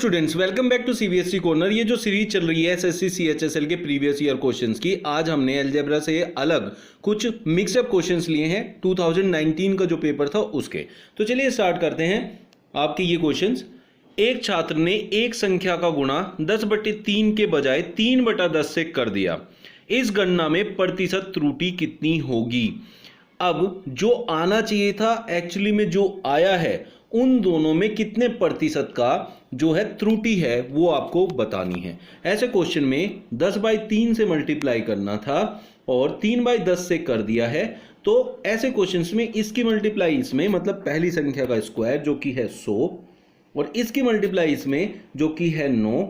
Students, welcome back to CBSE corner. ये जो series चल रही है एसएससी सीएचएसएल के प्रीवियस ईयर क्वेश्चंस की, आज हमने अलजेब्रा से अलग कुछ मिक्सअप क्वेश्चंस लिए हैं 2019 का जो पेपर था उसके। तो चलिए स्टार्ट करते हैं आपके ये क्वेश्चंस। एक छात्र ने एक संख्या का गुणा 10/3 के बजाय 3/10 से कर दिया। इस गणना में प्रतिशत त्रुटि कितनी होगी? अब जो आना चाहिए था एक्चुअली में जो आया है, उन दोनों में कितने प्रतिशत का जो है त्रुटि है वो आपको बतानी है। ऐसे क्वेश्चन में 10/3 से मल्टीप्लाई करना था और 3/10 से कर दिया है। तो ऐसे क्वेश्चंस में इसकी मल्टीप्लाई इसमें, मतलब पहली संख्या का स्क्वायर जो कि है 100 और इसकी मल्टीप्लाई इसमें जो कि है 9,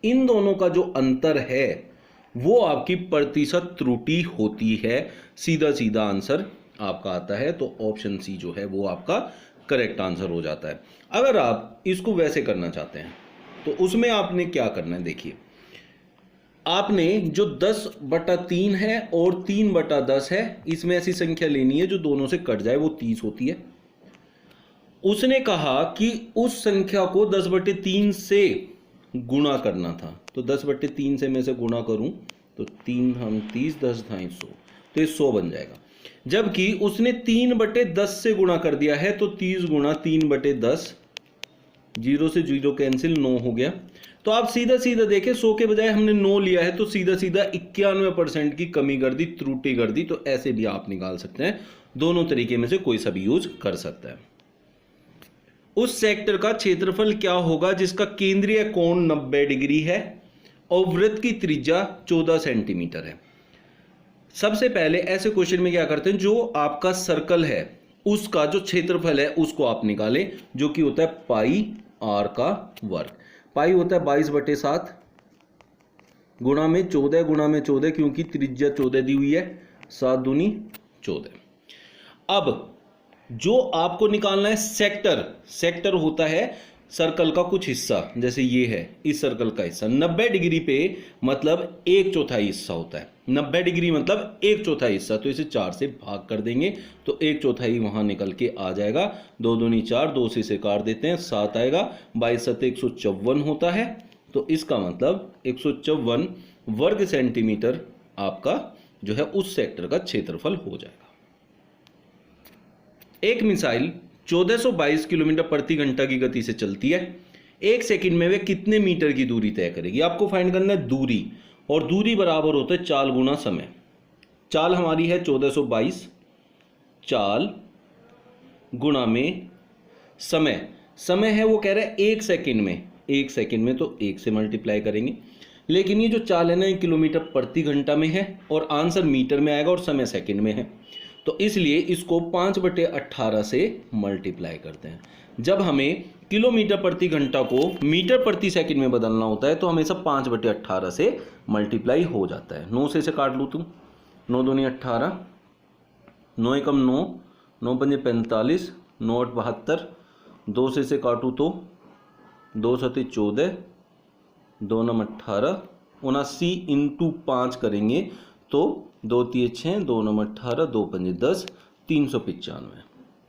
इन दोनों का जो अंतर है वो आपकी प्रतिशत त्रुटि होती है। सीधा सीधा आंसर आपका आता है, तो ऑप्शन सी जो है वो आपका करेक्ट आंसर हो जाता है। अगर आप इसको वैसे करना चाहते हैं तो उसमें आपने क्या करना है, देखिए आपने जो 10/3 है और 3/10 है, इसमें ऐसी संख्या लेनी है जो दोनों से कट जाए, वो 30 होती है। उसने कहा कि उस संख्या को 10/3 से गुणा करना था, तो 10/3 से मैं से गुणा करूं तो 3 हम 30, 10 ढाई 100, तो ये 100 बन जाएगा। जबकि उसने 3/10 से गुणा कर दिया है, तो 30 गुणा 3/10, 0 से 0 कैंसिल, 9 हो गया। तो आप सीधा सीधा देखें, 100 के बजाय हमने 9 लिया है, तो सीधा सीधा 91% की कमी कर दी, त्रुटि कर दी। तो ऐसे भी आप निकाल सकते हैं, दोनों तरीके में से कोई सा भी यूज कर सकता है। उस सेक्टर का क्षेत्रफल क्या होगा जिसका केंद्रीय कोण 90 डिग्री है और वृत्त की त्रिज्या 14 सेंटीमीटर है? सबसे पहले ऐसे क्वेश्चन में क्या करते हैं, जो आपका सर्कल है उसका जो क्षेत्रफल है उसको आप निकालें, जो कि होता है पाई आर का वर्ग। पाई होता है 22/7 गुणा में 14 गुणा में 14, क्योंकि त्रिज्या 14 दी हुई है, 7 दूनी 14। अब जो आपको निकालना है सेक्टर, सेक्टर होता है सर्कल का कुछ हिस्सा, जैसे ये है इस सर्कल का हिस्सा 90 डिग्री पे, मतलब 1/4 हिस्सा होता है। 90 डिग्री मतलब 1/4 हिस्सा, तो इसे 4 से भाग कर देंगे तो 1/4 वहां निकल के आ जाएगा। 2 दूनी 4, 2 से इसे काट देते हैं, 7 आएगा। 22 154 होता है, तो इसका मतलब 154 वर्ग सेंटीमीटर आपका जो है उस सेक्टर का क्षेत्रफल हो जाएगा। एक मिसाइल 1422 किलोमीटर प्रति घंटा की गति से चलती है। एक सेकंड में वे कितने मीटर की दूरी तय करेगी? आपको फाइंड करना है दूरी, और दूरी बराबर होता है चाल गुना समय। चाल हमारी है 1422, चाल गुना में समय, समय है वो कह रहा है 1 सेकंड में, 1 सेकंड में तो 1 से मल्टीप्लाई करेंगे। लेकिन ये जो चाल है ना, ये किलोमीटर प्रति घंटा में है और आंसर मीटर में आएगा और समय सेकंड में है, तो इसलिए इसको 5/18 से मल्टीप्लाई करते हैं। जब हमें किलोमीटर प्रति घंटा को मीटर प्रति सेकंड में बदलना होता है तो हमेशा 5/18 से मल्टीप्लाई हो जाता है। 9 से इसे काट लूँ तुम, 9 दूनी 18, 9 एकम 9, 9 पंजे 45, 9 8 72, 2 से इसे काटूँ तो 2 सते 14, 2 9 18, 79 इंटू 5 करेंगे तो 2 3 6, 2 9 18, 2 पंजे 10, 395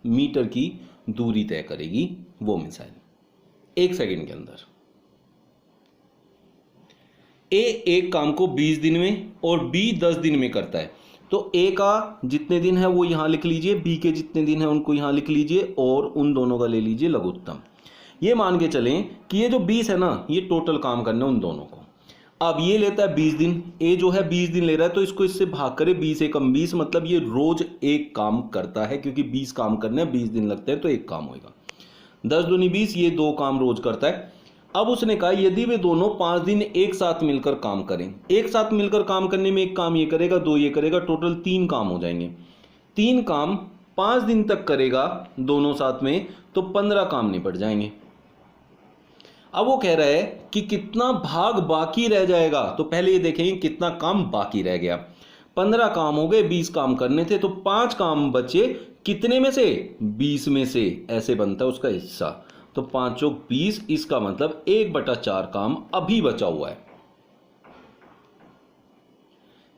मीटर की दूरी तय करेगी वो मिसाइल 1 सेकंड के अंदर। ए एक काम को 20 दिन में और बी 10 दिन में करता है, तो ए का जितने दिन है वो यहां लिख लीजिए, बी के जितने दिन है उनको यहां लिख लीजिए और उन दोनों का ले लीजिए लघुत्तम। ये मान के चलें कि ये जो 20 है ना, ये टोटल काम करना है उन दोनों को। अब ये लेता है 20 दिन, ए जो है 20 दिन ले रहा है, तो इसको इससे भाग करे 20 एकम 20, मतलब ये रोज एक काम करता है, क्योंकि 20 काम करने हैं, 20 दिन लगते हैं तो एक काम होगा। 10 दूनी 20, ये 2 काम रोज करता है। अब उसने कहा यदि वे दोनों 5 दिन एक साथ मिलकर काम करें, एक साथ मिलकर काम करने में एक काम ये करेगा, 2 ये करेगा, टोटल 3 काम हो जाएंगे। 3 काम 5 दिन तक करेगा दोनों साथ में, तो 15 काम निपट जाएंगे। अब वो कह रहा है कि कितना भाग बाकी रह जाएगा, तो पहले ये देखेंगे कितना काम बाकी रह गया। 15 काम हो गए, 20 काम करने थे, तो 5 काम बचे, कितने में से? 20 में से, ऐसे बनता है उसका हिस्सा। तो 5 चौक 20, इसका मतलब 1/4 काम अभी बचा हुआ है।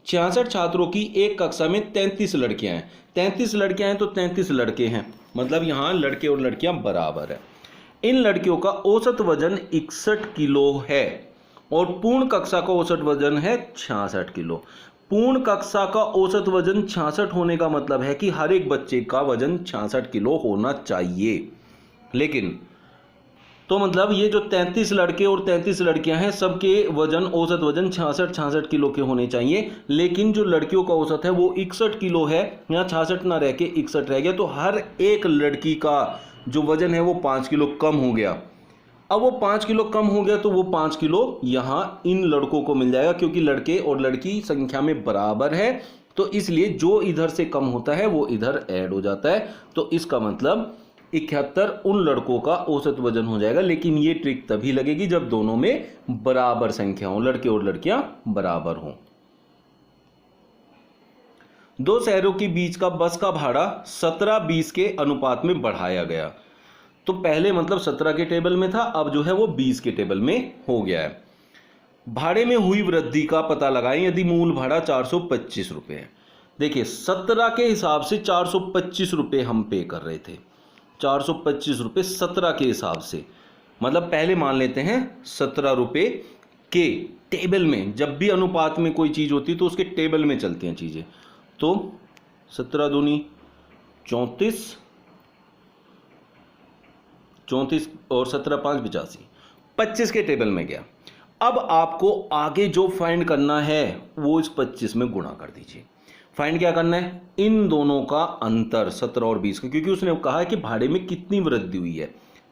66 छात्रों की एक कक्षा में 33 लड़कियां हैं। 33 लड़कियां हैं तो 33 लड़के हैं, मतलब यहां लड़के और लड़कियां बराबर है। इन लड़कियों का औसत वजन 61 किलो है और पूर्ण कक्षा का औसत वजन है 66 किलो। पूर्ण कक्षा का औसत वजन 66 होने का मतलब है कि हर एक बच्चे का वजन 66 किलो होना चाहिए। लेकिन तो मतलब ये जो 33 लड़के और 33 लड़कियां हैं, सबके वजन औसत वजन 66 किलो के होने चाहिए। लेकिन जो लड़कियों का औसत है वो 61 किलो है, यहाँ 66 ना रह के 61 रह गया, तो हर एक लड़की का जो वजन है वो 5 किलो कम हो गया। अब वो 5 किलो कम हो गया तो वो 5 किलो यहाँ इन लड़कों को मिल जाएगा, क्योंकि लड़के और लड़की संख्या में बराबर है, तो इसलिए जो इधर से कम होता है वो इधर ऐड हो जाता है। तो इसका मतलब 71 उन लड़कों का औसत वजन हो जाएगा। लेकिन ये ट्रिक तभी लगेगी जब दोनों में बराबर संख्या हो, लड़के और लड़कियां बराबर हों। दो शहरों के बीच का बस का भाड़ा 17-20 के अनुपात में बढ़ाया गया। तो पहले मतलब 17 के टेबल में था, अब जो है वो 20 के टेबल में हो गया है। भाड़े में हुई वृद्धि का पता लगाएं यदि मूल भाड़ा 425 रुपये है। देखिए 17 के हिसाब से 425 रुपये हम पे कर रहे थे, 425 रुपये 17 के हिसाब से, मतलब पहले मान लेते हैं 17 रुपये के टेबल में। जब भी अनुपात में कोई चीज़ होती है तो उसके टेबल में चलती हैं चीज़ें। तो 17 दूनी 34 और 17 5 85, 25 के टेबल में गया। अब आपको आगे जो फाइंड करना है वो इस 25 में गुणा कर दीजिए। फाइंड क्या करना है, इन दोनों का अंतर 17 और 20 का, क्योंकि उसने कहा है कि भाड़े में कितनी वृद्धि हुई है।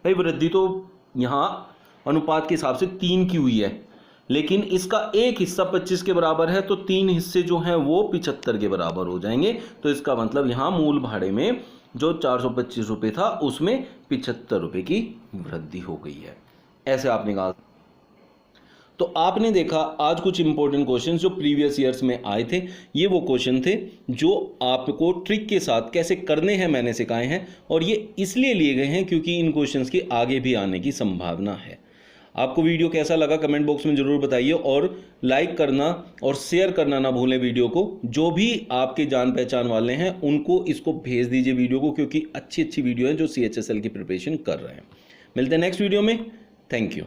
भाई वृद्धि तो यहाँ अनुपात के हिसाब से 3 की हुई है, लेकिन इसका एक हिस्सा 25 के बराबर है, तो 3 हिस्से जो हैं वो 75 के बराबर हो जाएंगे। तो इसका मतलब यहाँ मूल भाड़े में जो 425 रुपये था उसमें 75 रुपये की वृद्धि हो गई है। ऐसे आप निकाल। तो आपने देखा आज कुछ इंपॉर्टेंट क्वेश्चंस जो प्रीवियस ईयर्स में आए थे, ये वो क्वेश्चन थे जो आपको ट्रिक के साथ कैसे करने हैं मैंने सिखाए हैं, और ये इसलिए लिए गए हैं क्योंकि इन क्वेश्चंस के आगे भी आने की संभावना है। आपको वीडियो कैसा लगा कमेंट बॉक्स में ज़रूर बताइए, और लाइक करना और शेयर करना ना भूलें वीडियो को। जो भी आपके जान पहचान वाले हैं उनको इसको भेज दीजिए वीडियो को, क्योंकि अच्छी वीडियो है जो CHSL की प्रिपरेशन कर रहे हैं। मिलते हैं नेक्स्ट वीडियो में। Thank you.